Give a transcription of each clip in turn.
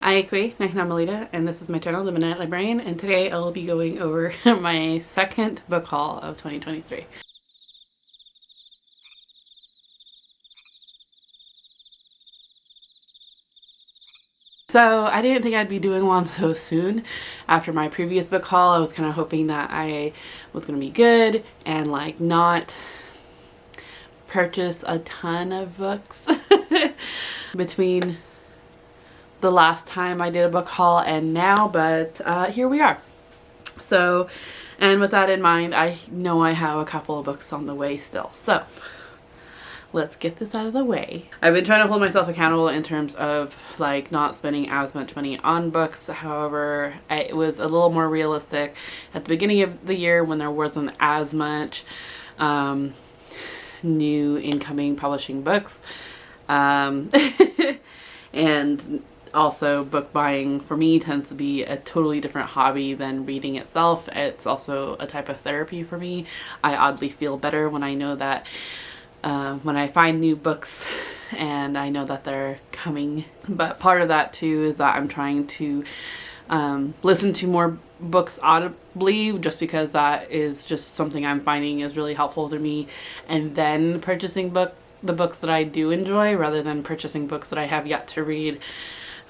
Aikwe, Namalita, and this is my channel, The Midnight Librarian, and today I will be going over my second book haul of 2023. So I didn't think I'd be doing one so soon after my previous book haul. I was kind of hoping that I was going to be good and like not purchase a ton of books between the last time I did a book haul and now, but here we are. So, and with that in mind, I know I have a couple of books on the way still. So let's get this out of the way. I've been trying to hold myself accountable in terms of like not spending as much money on books. However, it was a little more realistic at the beginning of the year when there wasn't as much new incoming publishing books. And also book buying for me tends to be a totally different hobby than reading itself. It's also a type of therapy for me. I oddly feel better when I know that when I find new books and I know that they're coming. But part of that too is that I'm trying to listen to more books audibly, just because that is just something I'm finding is really helpful to me, and then purchasing the books that I do enjoy rather than purchasing books that I have yet to read,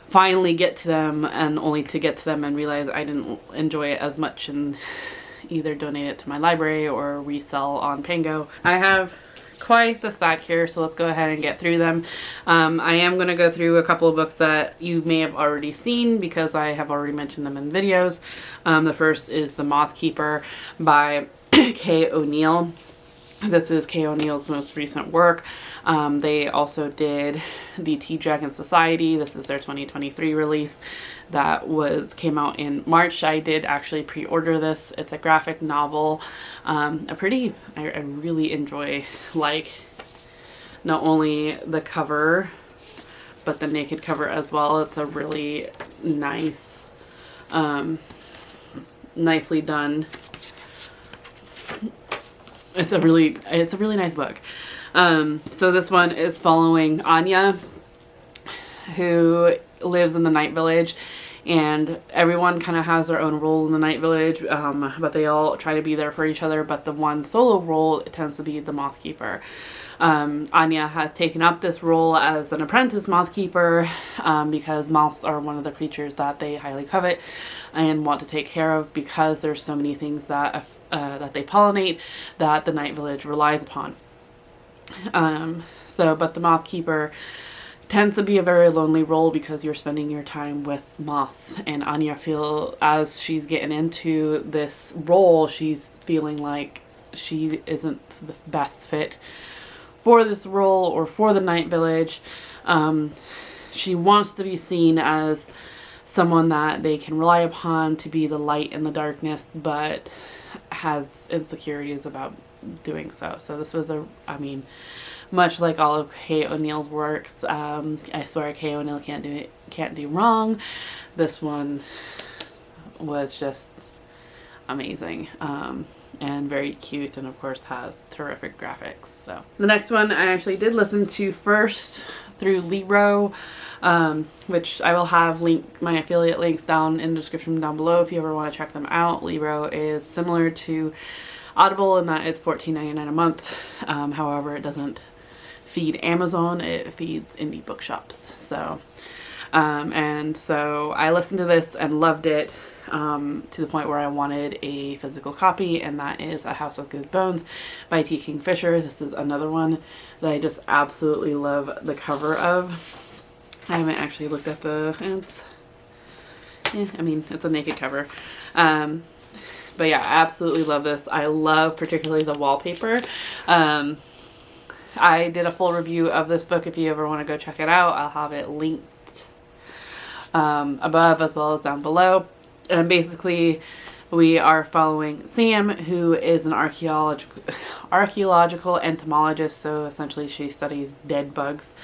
finally get to them, and only to get to them and realize I didn't enjoy it as much and either donate it to my library or resell on Pango. I have quite the stack here, so let's go ahead and get through them. I am going to go through a couple of books that you may have already seen because I have already mentioned them in videos. The first is The Moth Keeper by ONeill. This is Kay O'Neill's most recent work. They also did the Tea Dragon Society. This is their 2023 release that came out in March. I did actually pre-order this. It's a graphic novel. I really enjoy like not only the cover but the naked cover as well. It's a really nice, nicely done. It's a really nice book. So this one is following Anya, who lives in the Night Village, and everyone kind of has their own role in the Night Village, but they all try to be there for each other. But the one solo role tends to be the Moth Keeper. Anya has taken up this role as an apprentice moth keeper because moths are one of the creatures that they highly covet and want to take care of, because there's so many things that they pollinate that the Night Village relies upon. But the Moth Keeper tends to be a very lonely role because you're spending your time with moths, and Anya as she's getting into this role, she's feeling like she isn't the best fit for this role or for the Night Village. She wants to be seen as someone that they can rely upon to be the light in the darkness, but has insecurities about doing so. So this was much like all of Kay O'Neill's works, I swear Kay O'Neill can't do wrong. This one was just amazing. And very cute, and of course has terrific graphics. So the next one I actually did listen to first through Libro, which I will have my affiliate links down in the description down below if you ever want to check them out. Libro is similar to Audible in that it's $14.99 a month. However, it doesn't feed Amazon, it feeds indie bookshops. So and so I listened to this and loved it, to the point where I wanted a physical copy, and that is A House of Good Bones by T. Kingfisher. This is another one that I just absolutely love the cover of. I haven't actually looked at it's a naked cover. But yeah, I absolutely love this. I love particularly the wallpaper. I did a full review of this book. If you ever want to go check it out, I'll have it linked above as well as down below. And basically we are following Sam, who is an archaeological entomologist. So essentially she studies dead bugs,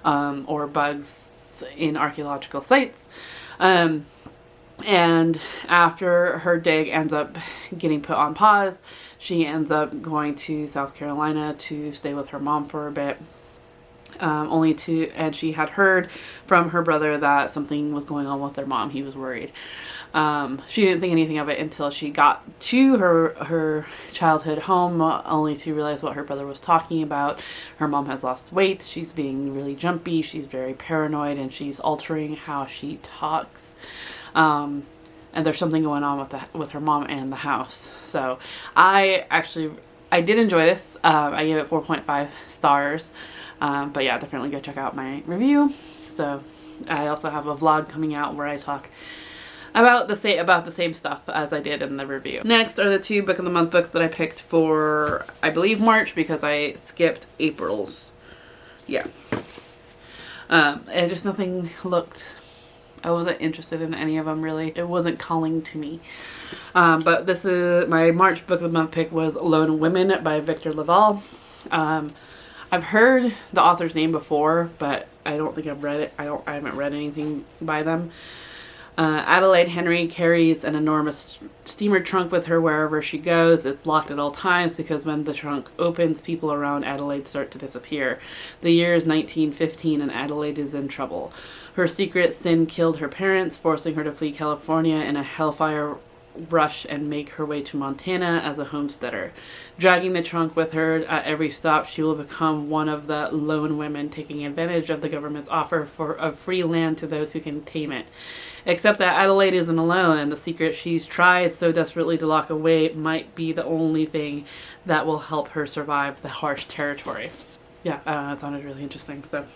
or bugs in archaeological sites. And after her dig ends up getting put on pause, she ends up going to South Carolina to stay with her mom for a bit. and she had heard from her brother that something was going on with their mom. He was worried. She didn't think anything of it until she got to her childhood home, only to realize what her brother was talking about. Her mom has lost weight. She's being really jumpy. She's very paranoid, and she's altering how she talks. And there's something going on with her mom and the house. So I did enjoy this. I gave it 4.5 stars. But yeah, definitely go check out my review. So I also have a vlog coming out where I talk about the same stuff as I did in the review. Next are the 2 book of the month books that I picked for, I believe, March, because I skipped April's. Yeah. And just nothing looked, I wasn't interested in any of them really. It wasn't calling to me. But this is my March book of the month pick was Lone Women by Victor Laval. I've heard the author's name before, but I don't think I've read it. I haven't read anything by them. Adelaide Henry carries an enormous steamer trunk with her wherever she goes. It's locked at all times because when the trunk opens, people around Adelaide start to disappear. The year is 1915 and Adelaide is in trouble. Her secret sin killed her parents, forcing her to flee California in a hellfire rush and make her way to Montana as a homesteader. Dragging the trunk with her at every stop, she will become one of the lone women taking advantage of the government's offer of free land to those who can tame it. Except that Adelaide isn't alone, and the secret she's tried so desperately to lock away might be the only thing that will help her survive the harsh territory. Yeah, I don't know, it sounded really interesting, so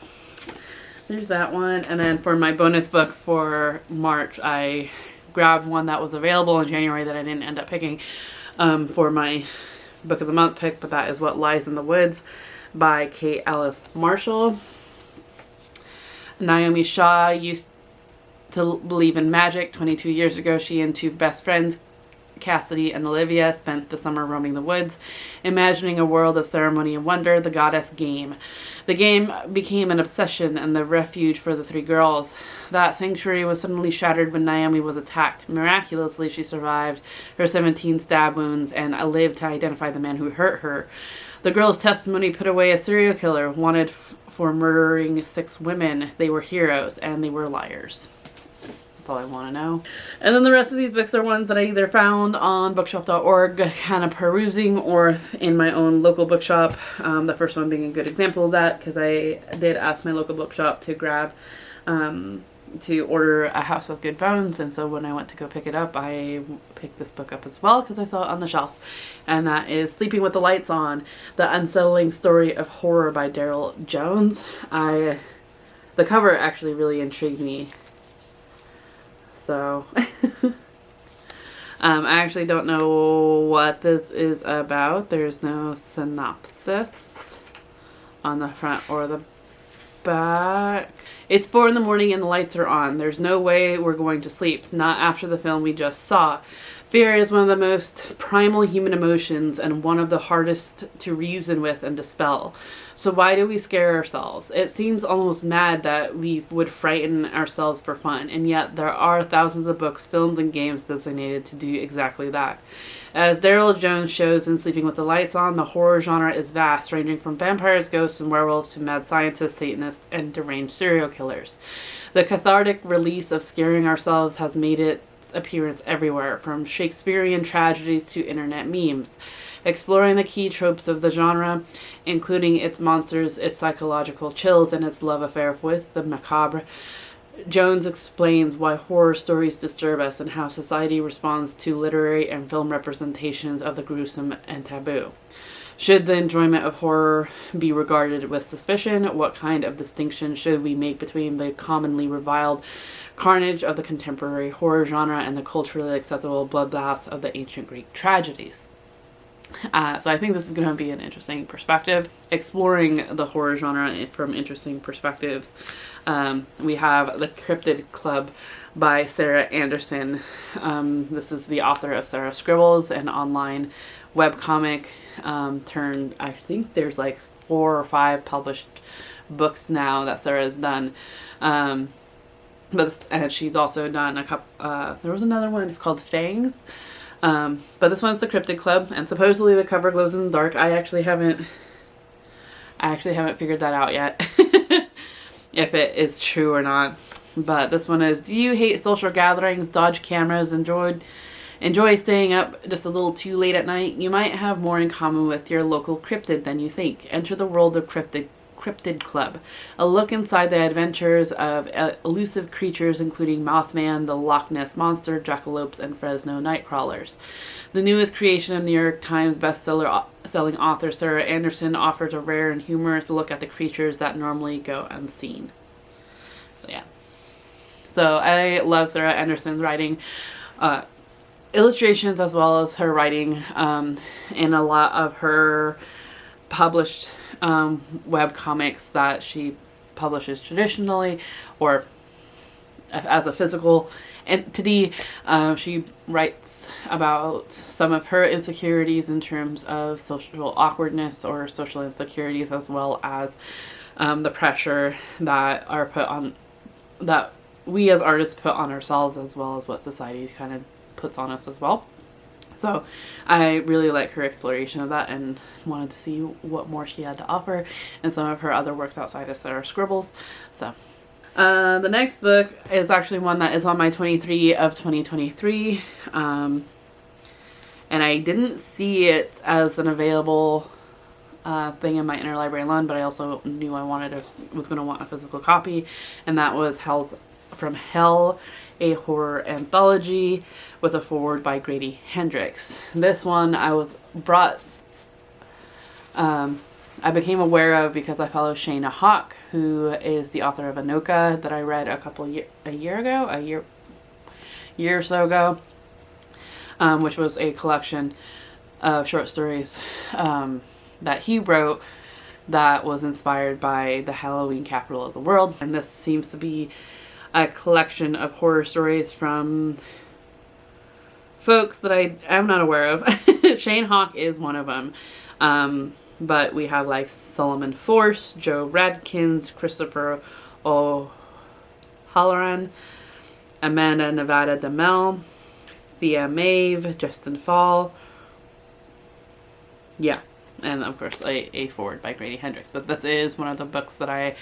there's that one. And then for my bonus book for March, I grabbed one that was available in January that I didn't end up picking for my book of the month pick, but that is What Lies in the Woods by Kate Ellis Marshall. Naomi Shaw used to believe in magic. 22 years ago, she and 2 best friends, Cassidy and Olivia, spent the summer roaming the woods, imagining a world of ceremony and wonder, the goddess game. The game became an obsession and the refuge for the 3 girls. That sanctuary was suddenly shattered when Naomi was attacked. Miraculously, she survived her 17 stab wounds and lived to identify the man who hurt her. The girls' testimony put away a serial killer wanted for murdering 6 women. They were heroes and they were liars. That's all I want to know. And then the rest of these books are ones that I either found on bookshop.org, kind of perusing, or in my own local bookshop. The first one being a good example of that, because I did ask my local bookshop to grab, to order A House with Good Bones, and so when I went to go pick it up, I picked this book up as well because I saw it on the shelf. And that is Sleeping with the Lights On, The Unsettling Story of Horror by Daryl Jones. The cover actually really intrigued me. So, I actually don't know what this is about. There's no synopsis on the front or the back. It's 4 in the morning and the lights are on. There's no way we're going to sleep. Not after the film we just saw. Fear is one of the most primal human emotions and one of the hardest to reason with and dispel. So why do we scare ourselves? It seems almost mad that we would frighten ourselves for fun, and yet there are thousands of books, films, and games designated to do exactly that. As Daryl Jones shows in Sleeping with the Lights On, the horror genre is vast, ranging from vampires, ghosts, and werewolves to mad scientists, Satanists, and deranged serial killers. The cathartic release of scaring ourselves has made its appearance everywhere, from Shakespearean tragedies to internet memes. Exploring the key tropes of the genre, including its monsters, its psychological chills, and its love affair with the macabre, Jones explains why horror stories disturb us and how society responds to literary and film representations of the gruesome and taboo. Should the enjoyment of horror be regarded with suspicion? What kind of distinction should we make between the commonly reviled carnage of the contemporary horror genre and the culturally acceptable bloodbaths of the ancient Greek tragedies? So I think this is going to be an interesting perspective, exploring the horror genre from interesting perspectives. We have The Cryptid Club by Sarah Anderson. This is the author of Sarah Scribbles, an online webcomic turned, I think there's like 4 or 5 published books now that Sarah has done. And she's also done a couple, there was another one called Fangs. But this one's The Cryptid Club, and supposedly the cover glows in the dark. I I actually haven't figured that out yet, if it is true or not. But this one is, do you hate social gatherings, dodge cameras, enjoy staying up just a little too late at night? You might have more in common with your local cryptid than you think. Enter the world of Cryptid Club. A look inside the adventures of elusive creatures including Mothman, the Loch Ness Monster, jackalopes, and Fresno nightcrawlers. The newest creation of New York Times selling author Sarah Anderson offers a rare and humorous look at the creatures that normally go unseen. So yeah. So I love Sarah Anderson's writing, illustrations as well as her writing, and a lot of her published web comics that she publishes traditionally or as a physical entity. She writes about some of her insecurities in terms of social awkwardness or social insecurities, as well as the pressure that are put on, that we as artists put on ourselves, as well as what society kind of puts on us as well. So I really like her exploration of that and wanted to see what more she had to offer and some of her other works outside of Sarah Scribbles. So the next book is actually one that is on my 23 of 2023. And I didn't see it as an available thing in my interlibrary loan, but I also knew I was going to want a physical copy, and that was From Hell, a horror anthology with a foreword by Grady Hendrix. This one I became aware of because I follow Shayna Hawk, who is the author of Anoka that I read a year or so ago, which was a collection of short stories that he wrote that was inspired by the Halloween capital of the world. And this seems to be a collection of horror stories from folks that I am not aware of. Shane Hawk is one of them. But we have like Solomon Force, Joe Radkins, Christopher O'Halloran, Amanda Nevada DeMel, Thea Maeve, Justin Fall. Yeah. And of course a foreword by Grady Hendrix. But this is one of the books that I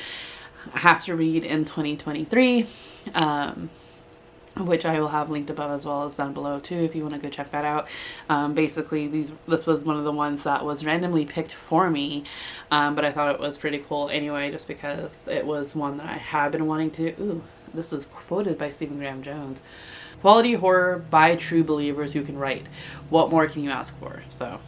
have to read in 2023, which I will have linked above as well as down below too if you want to go check that out. Basically this was one of the ones that was randomly picked for me, but I thought it was pretty cool anyway, just because it was one that I had been wanting to. This is quoted by Stephen Graham Jones. Quality horror by true believers who can write. What more can you ask for? So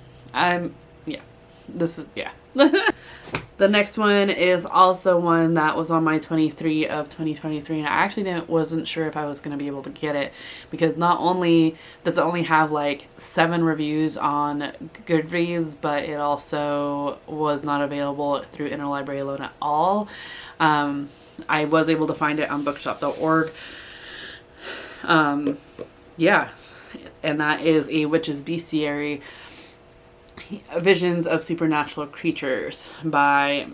The next one is also one that was on my 23 of 2023, and I actually wasn't sure if I was going to be able to get it, because not only does it only have like 7 reviews on Goodreads, but it also was not available through interlibrary loan at all. I was able to find it on bookshop.org. And that is A Witch's Bestiary, Visions of Supernatural Creatures by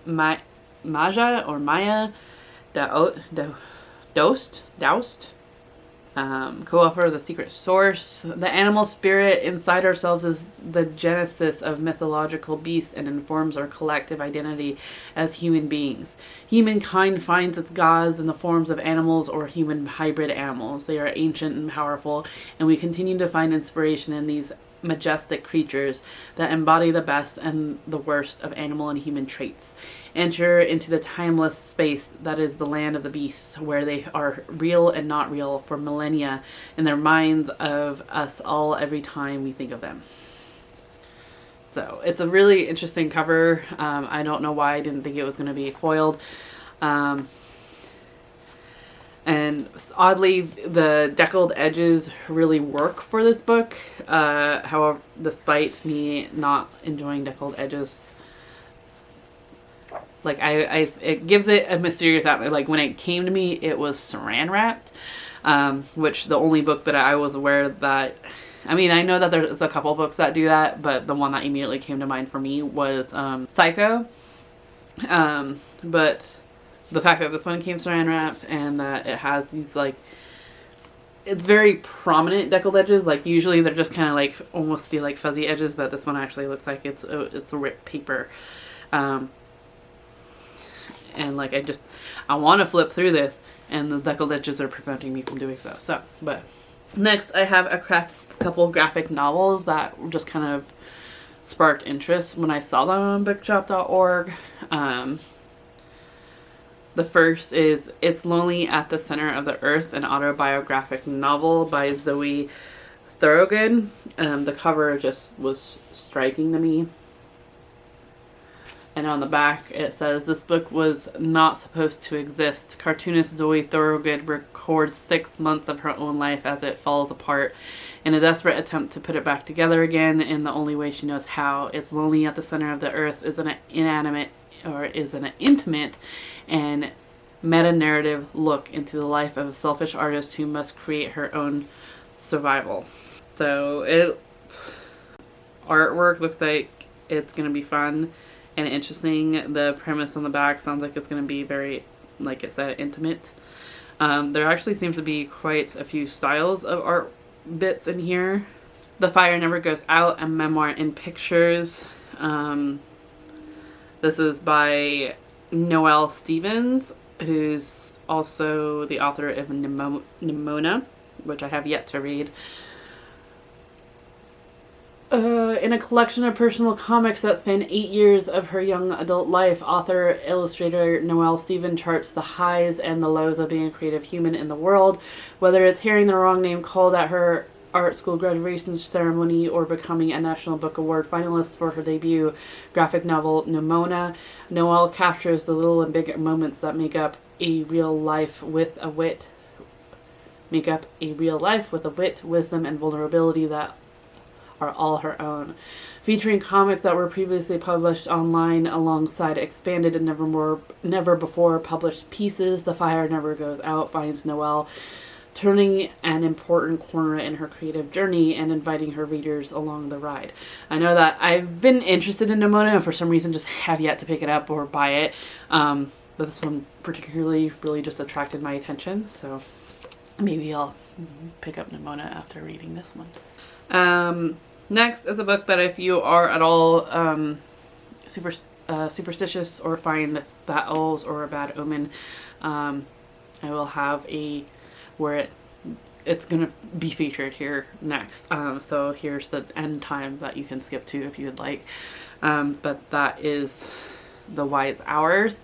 Maya Doust, co-author of The Secret Source. The animal spirit inside ourselves is the genesis of mythological beasts and informs our collective identity as human beings. Humankind finds its gods in the forms of animals or human hybrid animals. They are ancient and powerful, and we continue to find inspiration in these majestic creatures that embody the best and the worst of animal and human traits. Enter into the timeless space that is the land of the beasts, where they are real and not real for millennia in their minds of us all every time we think of them. So it's a really interesting cover. I don't know why I didn't think it was going to be foiled. And oddly, the deckled edges really work for this book. However, despite me not enjoying deckled edges, like it gives it a mysterious atmosphere. Like when it came to me, it was saran wrapped, which the only book that I was aware that, I mean, I know that there's a couple books that do that, but the one that immediately came to mind for me was Psycho. But the fact that this one came saran wrapped and that it has these like, it's very prominent deckled edges. Like usually they're just kind of like almost feel like fuzzy edges, but this one actually looks like it's a ripped paper. And like I want to flip through this, and the deckle edges are preventing me from doing so. So, but next I have a couple graphic novels that just kind of sparked interest when I saw them on bookshop.org. The first is It's Lonely at the Center of the Earth, an autobiographic novel by Zoe Thorogood. The cover just was striking to me. And on the back it says, this book was not supposed to exist. Cartoonist Zoe Thorogood records 6 months of her own life as it falls apart in a desperate attempt to put it back together again in the only way she knows how. It's Lonely at the Center of the Earth is an intimate and meta-narrative look into the life of a selfish artist who must create her own survival. So artwork looks like it's going to be fun and interesting. The premise on the back sounds like it's going to be very, like it said, intimate. There actually seems to be quite a few styles of art bits in here. The Fire Never Goes Out, a memoir in pictures. This is by ONeill Stevens, who's also the author of Nimona, which I have yet to read. In a collection of personal comics that span 8 years of her young adult life, author-illustrator ONeill Stevens charts the highs and the lows of being a creative human in the world, whether it's hearing the wrong name called at her art school graduation ceremony or becoming a National Book Award finalist for her debut graphic novel Nimona. ONeill captures the little and big moments that make up a real life with a wit, wisdom, and vulnerability that are all her own. Featuring comics that were previously published online alongside expanded and never before published pieces, The Fire Never Goes Out finds ONeill turning an important corner in her creative journey and inviting her readers along the ride. I know that I've been interested in Nimona and for some reason just have yet to pick it up or buy it, but this one particularly really just attracted my attention, so maybe I'll pick up Nimona after reading this one. Next is a book that if you are at all superstitious or find that owls or a bad omen, I will have where it's going to be featured here next. So here's the end time that you can skip to if you would like. But that is The Wise Hours,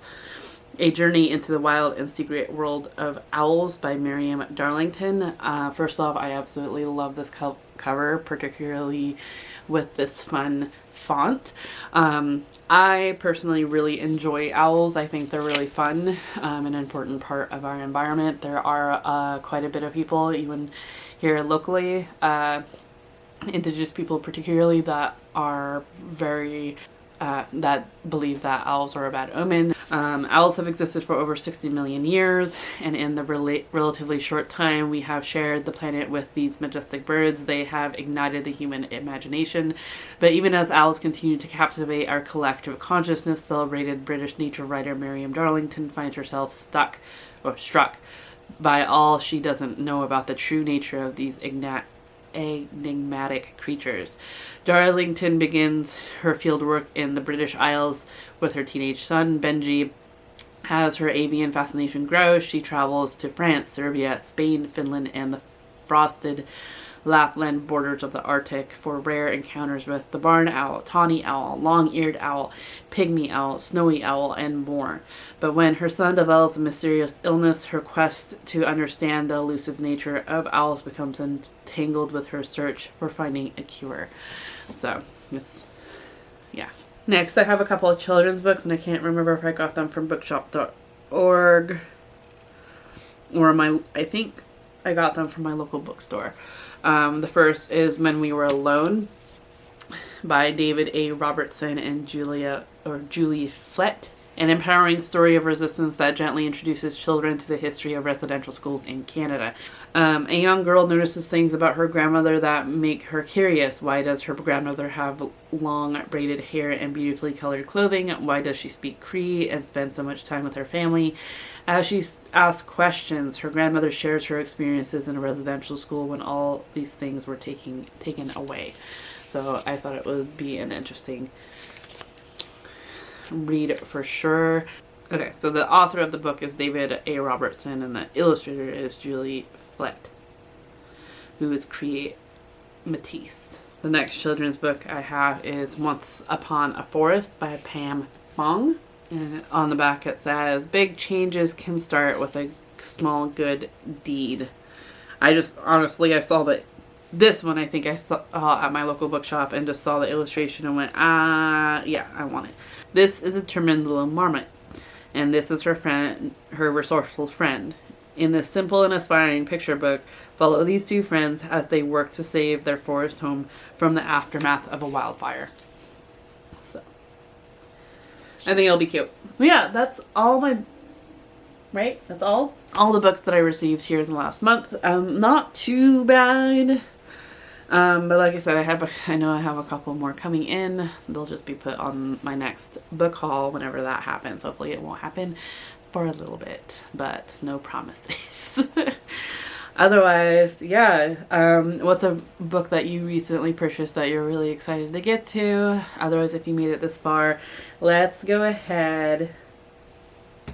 A Journey into the Wild and Secret World of Owls by Miriam Darlington. First off, I absolutely love this cover, particularly with this fun font. I personally really enjoy owls. I think they're really fun, an important part of our environment. There are quite a bit of people, even here locally, Indigenous people particularly, that are very that believe that owls are a bad omen. Owls have existed for over 60 million years, and in the relatively short time we have shared the planet with these majestic birds, they have ignited the human imagination. But even as owls continue to captivate our collective consciousness, celebrated British nature writer Miriam Darlington finds herself struck by all she doesn't know about the true nature of these enigmatic creatures. Darlington begins her fieldwork in the British Isles with her teenage son, Benji. As her avian fascination grows, she travels to France, Serbia, Spain, Finland, and the frosted Lapland borders of the Arctic for rare encounters with the barn owl, tawny owl, long-eared owl, pygmy owl, snowy owl, and more. But when her son develops a mysterious illness, her quest to understand the elusive nature of owls becomes entangled with her search for finding a cure. So, yeah. Next, I have a couple of children's books, and I can't remember if I got them from bookshop.org or I think I got them from my local bookstore. The first is When We Were Alone by David A. Robertson and Julie Flett, an empowering story of resistance that gently introduces children to the history of residential schools in Canada. A young girl notices things about her grandmother that make her curious. Why does her grandmother have long braided hair and beautifully colored clothing? Why does she speak Cree and spend so much time with her family? As she asks questions, her grandmother shares her experiences in a residential school when all these things were taken away. So I thought it would be an interesting read for sure. Okay, so the author of the book is David A. Robertson, and the illustrator is Julie Flett, who is Create Matisse. The next children's book I have is Once Upon a Forest by Pam Fong. And on the back it says, big changes can start with a small good deed. I just, honestly, I saw this one I think I saw at my local bookshop and just saw the illustration and went, yeah, I want it. This is a determined little marmot, and this is her friend, her resourceful friend. In this simple and aspiring picture book, follow these two friends as they work to save their forest home from the aftermath of a wildfire. So, I think it'll be cute. But yeah, that's all my, right? That's all the books that I received here in the last month. Not too bad. But like I said, I know I have a couple more coming in. They'll just be put on my next book haul whenever that happens. Hopefully it won't happen for a little bit, but no promises. Otherwise, yeah. What's a book that you recently purchased that you're really excited to get to? Otherwise, if you made it this far, let's go ahead.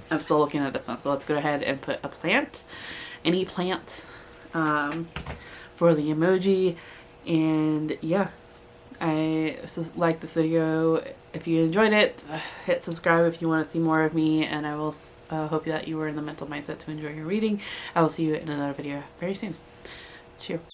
I'm still looking at this one, so let's go ahead and put a plant, any plant, for the emoji. And yeah, I like this video. If you enjoyed it, hit subscribe if you want to see more of me, and I will hope that you were in the mental mindset to enjoy your reading. I will see you in another video very soon. Cheers.